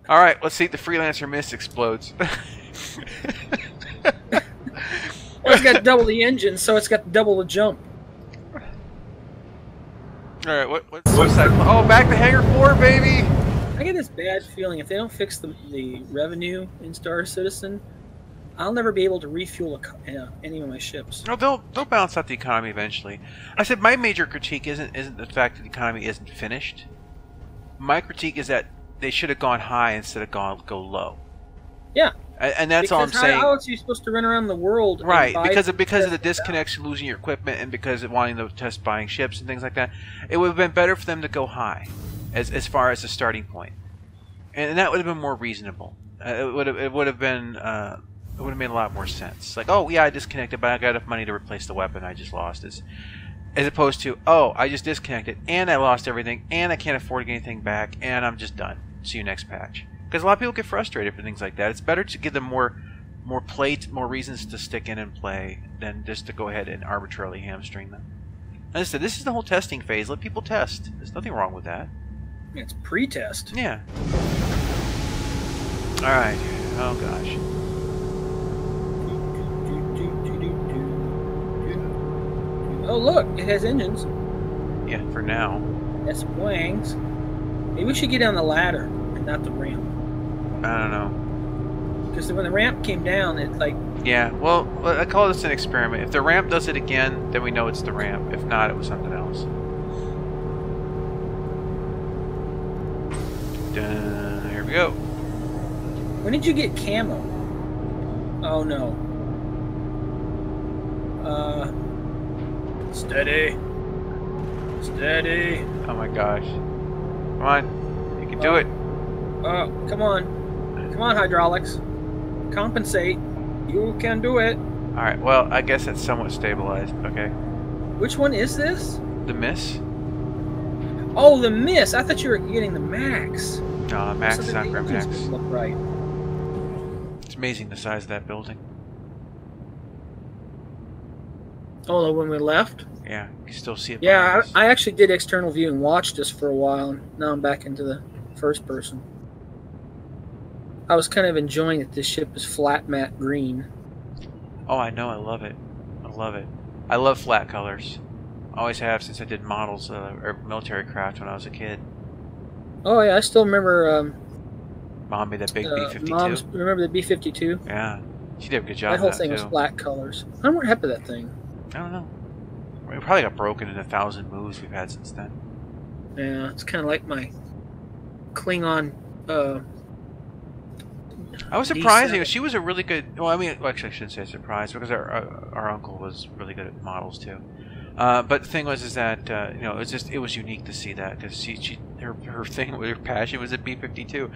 All right, let's see if the Freelancer Mist explodes. Well, it's got double the engine, so it's got double the jump. All right, what's that? Oh, back to Hangar 4, baby! I get this bad feeling if they don't fix the revenue in Star Citizen, I'll never be able to refuel any of my ships. No, they'll balance out the economy eventually. I said my major critique isn't the fact that the economy isn't finished. My critique is that they should have gone high instead of go low. Yeah. And that's all I'm saying. How else are you supposed to run around the world? Right, because of the disconnects, losing your equipment, and because of wanting to test buying ships and things like that. It would have been better for them to go high, as far as the starting point, and that would have been more reasonable. It would have made a lot more sense. Like, oh yeah, I disconnected, but I got enough money to replace the weapon I just lost. As opposed to, oh, I just disconnected and I lost everything and I can't afford to get anything back and I'm just done. See you next patch. Because a lot of people get frustrated for things like that. It's better to give them more reasons to stick in and play than just to go ahead and arbitrarily hamstring them. As I said, this is the whole testing phase. Let people test. There's nothing wrong with that. It's pre-test. Yeah. All right. Oh gosh. Oh look, it has engines. Yeah, for now. It has some wings. Maybe we should get on the ladder and not the ramp. I don't know. Because when the ramp came down, it like... Yeah, well, I call this an experiment. If the ramp does it again, then we know it's the ramp. If not, it was something else. Dun, here we go. When did you get camo? Oh no. Steady. Steady. Oh my gosh. Come on. You can do it. Oh, come on. Come on, hydraulics. Compensate. You can do it. Alright, well, I guess it's somewhat stabilized. Okay. Which one is this? The miss? Oh, the miss. I thought you were getting the max. No, max is not Grim Max. Look right. It's amazing the size of that building. Oh, when we left? Yeah, you can still see it. Yeah, I actually did external view and watched this for a while, and now I'm back into the first person. I was kind of enjoying that this ship is flat matte green. Oh, I know. I love it. I love it. I love flat colors. I always have since I did models or military craft when I was a kid. Oh yeah, I still remember. Mom made that big B-52. Mom's remember the B-52? Yeah, she did a good job. That whole of that thing too. was flat colors. I wonder what happened to that thing. I don't know. It probably got broken in 1,000 moves we've had since then. Yeah, it's kind of like my Klingon. I was surprised. She was a really good. Well, I mean, actually, I shouldn't say surprised because our uncle was really good at models too. But the thing was, is that you know, it was unique to see that because her thing, her passion was at B-52.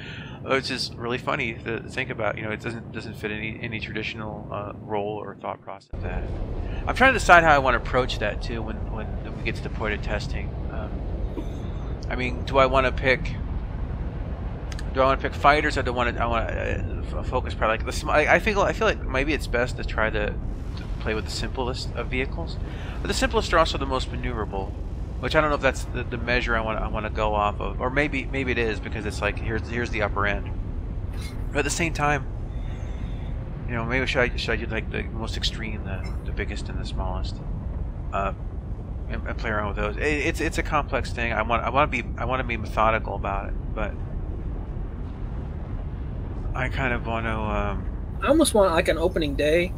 It's just really funny to think about. You know, it doesn't fit any traditional role or thought process. That I'm trying to decide how I want to approach that too when we get to the point of testing. I mean, do I want to pick fighters, or do I want to focus probably like the? I feel like maybe it's best to try to play with the simplest of vehicles, but the simplest are also the most maneuverable, which I don't know if that's the measure I want to go off of, or maybe it is because it's like here's the upper end. But at the same time, you know, maybe should I do like the most extreme, the biggest and the smallest, and play around with those. It's a complex thing. I want to be methodical about it, but I kind of want to. I almost want like an opening day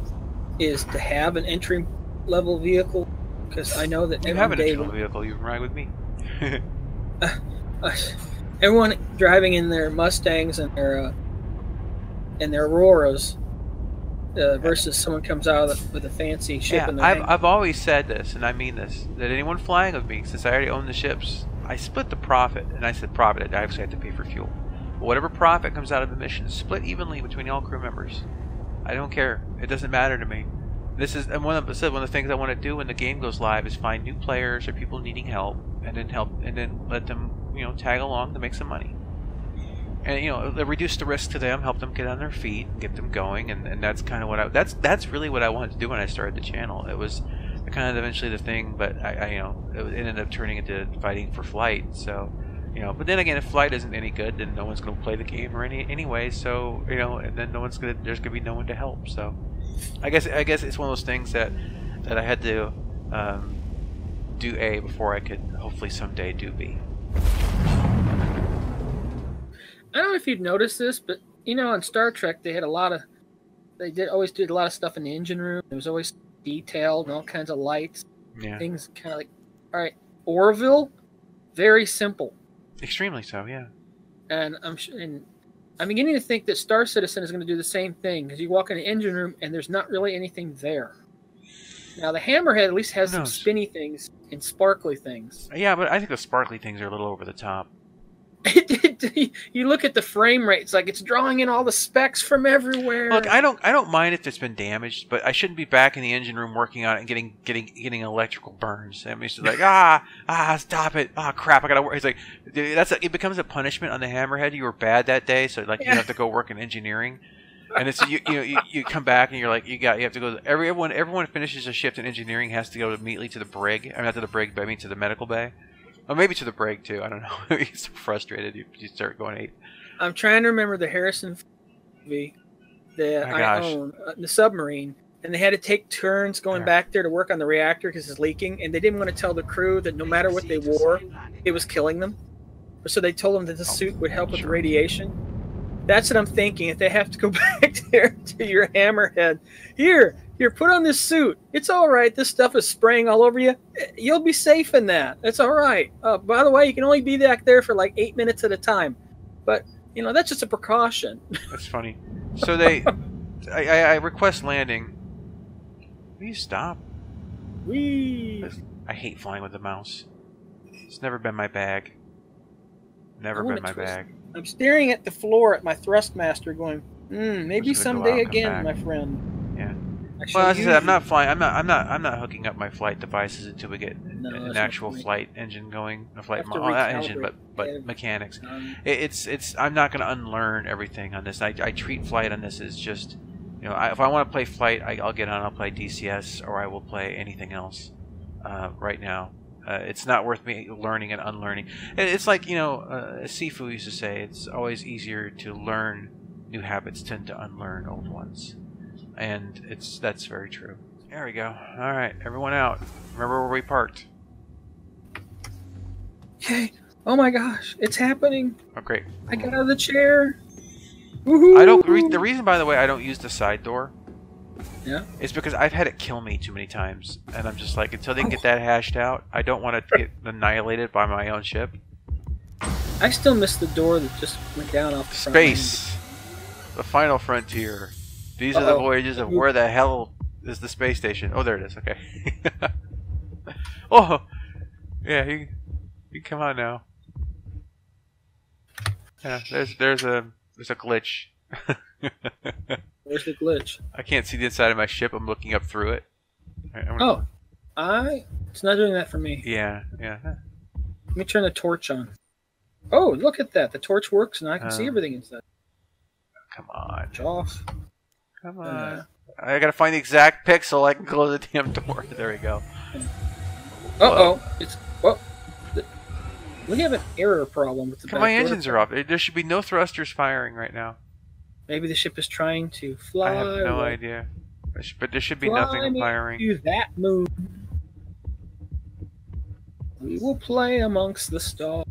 is to have an entry level vehicle, because I know that you have an entry level vehicle. You can ride with me. Everyone driving in their Mustangs and their Auroras versus someone comes out with a fancy ship. Yeah, in their I've always said this, and I mean this, that anyone flying with me, since I already own the ships, I split the profit, and I said profit, I obviously have to pay for fuel. But whatever profit comes out of the mission is split evenly between all crew members. I don't care. It doesn't matter to me. This is, and one of the things I want to do when the game goes live is find new players or people needing help, and then let them, you know, tag along to make some money. And, you know, reduce the risk to them, help them get on their feet, get them going, and that's kind of what that's really what I wanted to do when I started the channel. It was kind of eventually the thing, but I you know, it ended up turning into fighting for flight. So You know, but then again, if flight isn't any good, then no one's going to play the game or anyway. So you know, and then there's going to be no one to help. So I guess it's one of those things that I had to do A before I could hopefully someday do B. I don't know if you've noticed this, but you know, on Star Trek they had always did a lot of stuff in the engine room. It was always detailed and all kinds of lights. Yeah. Things kind of like, all right, Orville, very simple. Extremely so, yeah. And I'm beginning to think that Star Citizen is going to do the same thing, because you walk in the engine room and there's not really anything there. Now the Hammerhead at least has some spinny things and sparkly things. Yeah, but I think the sparkly things are a little over the top. You look at the frame rate; it's like it's drawing in all the specs from everywhere. Look, I don't mind if it's been damaged, but I shouldn't be back in the engine room working on it and getting electrical burns. I mean, it's like stop it, crap, I gotta work. It's like it becomes a punishment on the Hammerhead. You were bad that day, so like you have to go work in engineering, and it's you come back and you're like you have to go. Everyone finishes a shift in engineering has to go immediately to the brig. I mean, not to the brig, but I mean to the medical bay. Or maybe to the brig too. I don't know. You're so frustrated. You start going ape. I'm trying to remember the Harrison movie that I own, the submarine, and they had to take turns going back there to work on the reactor because it's leaking, and they didn't want to tell the crew that no matter what they wore, it was killing them. So they told them that the suit would help with the radiation. That's what I'm thinking. If they have to go back there to your Hammerhead, here, put on this suit. It's all right. This stuff is spraying all over you. You'll be safe in that. It's all right. By the way, you can only be back there for like 8 minutes at a time. But, you know, that's just a precaution. That's funny. So I request landing. Will you stop? I hate flying with the mouse. It's never been my bag. Never been my bag. I'm staring at the floor at my Thrustmaster going, maybe someday again, my friend. Yeah. Well, as I said, I'm not flying. I'm not hooking up my flight devices until we get an actual flight engine going. Not engine, but mechanics. I'm not going to unlearn everything on this. I treat flight on this as just, you know, if I want to play flight, I'll get on. I'll play DCS or I will play anything else. Right now, it's not worth me learning and unlearning. It's like, you know, Sifu used to say, it's always easier to learn new habits than to unlearn old ones. And that's very true. There we go. All right, everyone out. Remember where we parked. Okay. Oh my gosh, it's happening. Oh, great. I got out of the chair. Woohoo! The reason, by the way, I don't use the side door. Yeah. Is because I've had it kill me too many times, and I'm just like, until they can get that hashed out, I don't want to get annihilated by my own ship. I still miss the door that just went down off the front. Space. The final frontier. These are the voyages of where the hell is the space station. Oh, there it is. Okay. Oh, yeah. You can come on now. Yeah. There's a glitch. Where's the glitch? I can't see the inside of my ship. I'm looking up through it. It's not doing that for me. Yeah. Let me turn the torch on. Oh, look at that. The torch works and I can see everything inside. Come on. It's off. Come on. I gotta find the exact pixel I can close the damn door. There we go. We have an error problem with the back my engines are off. There should be no thrusters firing right now. Maybe the ship is trying to fly. I have no idea. But there should be nothing firing. To that moon. We will play amongst the stars.